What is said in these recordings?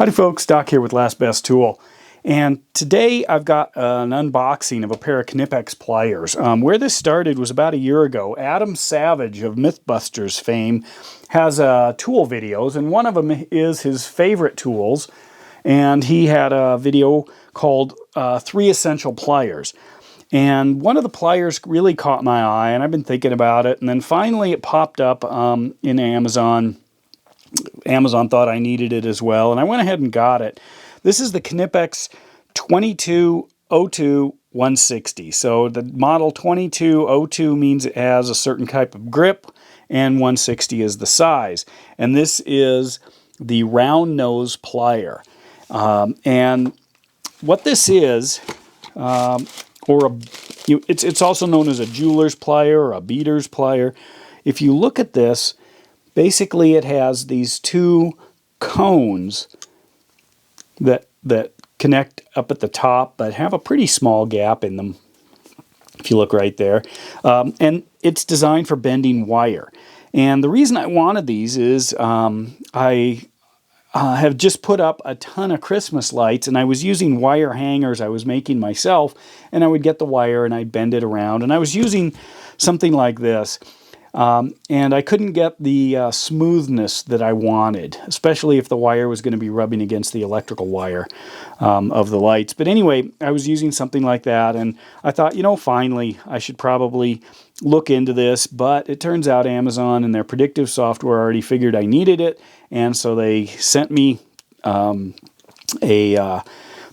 Howdy folks, Doc here with Last Best Tool. And today I've got an unboxing of a pair of Knipex pliers. Where this started was about a year ago. Adam Savage of Mythbusters fame has tool videos, and one of them is his favorite tools. And he had a video called 3 Essential Pliers. And one of the pliers really caught my eye, and I've been thinking about it. And then finally it popped up in Amazon. Amazon thought I needed it as well, and I went ahead and got it. This is the Kinpex 2202-160. So the model 2202 means it has a certain type of grip, and 160 is the size. And this is the round nose plier. And what this is, it's also known as a jeweler's plier or a beater's plier. If you look at this, basically it has these two cones that connect up at the top but have a pretty small gap in them, if you look right there. And it's designed for bending wire. And the reason I wanted these is I have just put up a ton of Christmas lights, and I was using wire hangers I was making myself, and I would get the wire and I'd bend it around, and I was using something like this. And I couldn't get the smoothness that I wanted, especially if the wire was going to be rubbing against the electrical wire of the lights. But anyway, I was using something like that, and I thought, you know, finally, I should probably look into this. But it turns out Amazon and their predictive software already figured I needed it, and so they sent me a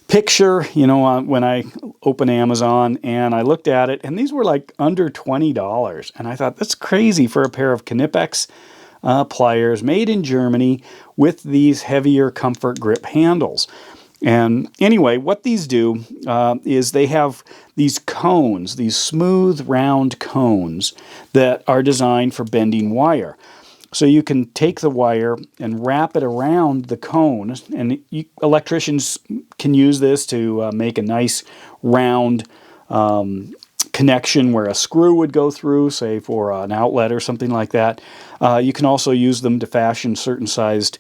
picture, you know, when I open Amazon, and I looked at it, and these were like under $20. And I thought, that's crazy for a pair of Knipex pliers made in Germany with these heavier comfort grip handles. And anyway, what these do is they have these cones, these smooth round cones that are designed for bending wire. So you can take the wire and wrap it around the cone, and electricians can use this to make a nice round connection where a screw would go through, say for an outlet or something like that. You can also use them to fashion certain sized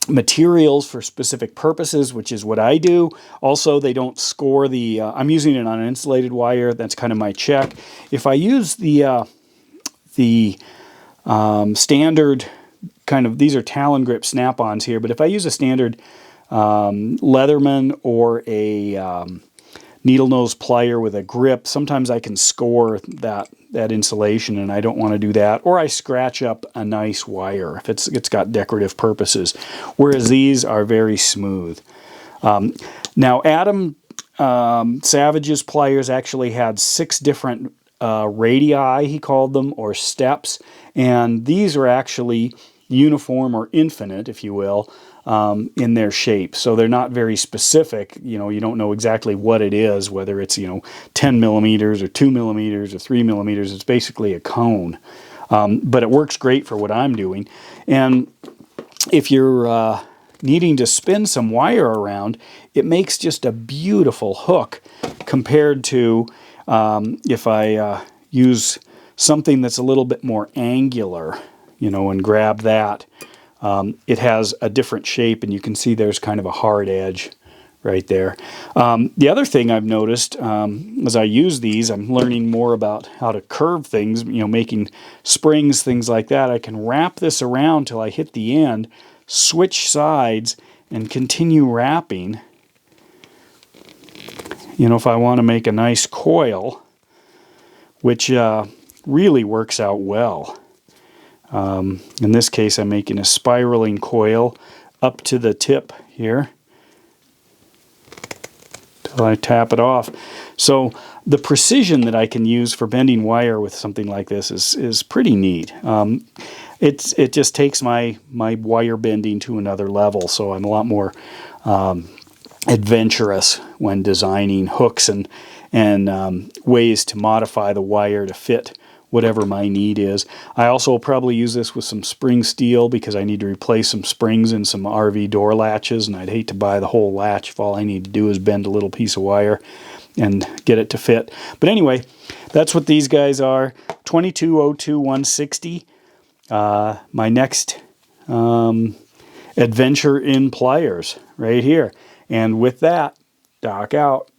materials for specific purposes, which is what I do. Also, they don't score the, I'm using it on an insulated wire. That's kind of my check. If I use the standard kind of, these are Talon grip snap-ons here, but if I use a standard Leatherman or a needle nose plier with a grip, sometimes I can score that insulation, and I don't want to do that. Or I scratch up a nice wire if it's got decorative purposes, whereas these are very smooth. Now, Adam Savage's pliers actually had 6 different radii, he called them, or steps, and these are actually uniform or infinite, if you will, in their shape. So they're not very specific. You know, you don't know exactly what it is, whether it's, 10 millimeters or 2 millimeters or 3 millimeters. It's basically a cone. But it works great for what I'm doing. And if you're needing to spin some wire around, it makes just a beautiful hook compared to if I use something that's a little bit more angular, and grab that. It has a different shape, and you can see there's kind of a hard edge right there. The other thing I've noticed as I use these, I'm learning more about how to curve things, making springs, things like that. I can wrap this around till I hit the end, switch sides, and continue wrapping. If I want to make a nice coil, which really works out well. In this case, I'm making a spiraling coil up to the tip here till I tap it off. So the precision that I can use for bending wire with something like this is pretty neat. It just takes my wire bending to another level, so I'm a lot more adventurous when designing hooks and ways to modify the wire to fit whatever my need is. I also will probably use this with some spring steel because I need to replace some springs in some RV door latches, and I'd hate to buy the whole latch if all I need to do is bend a little piece of wire and get it to fit. But anyway, that's what these guys are. 2202-160. My next Adventure in Pliers right here. And with that, Doc out.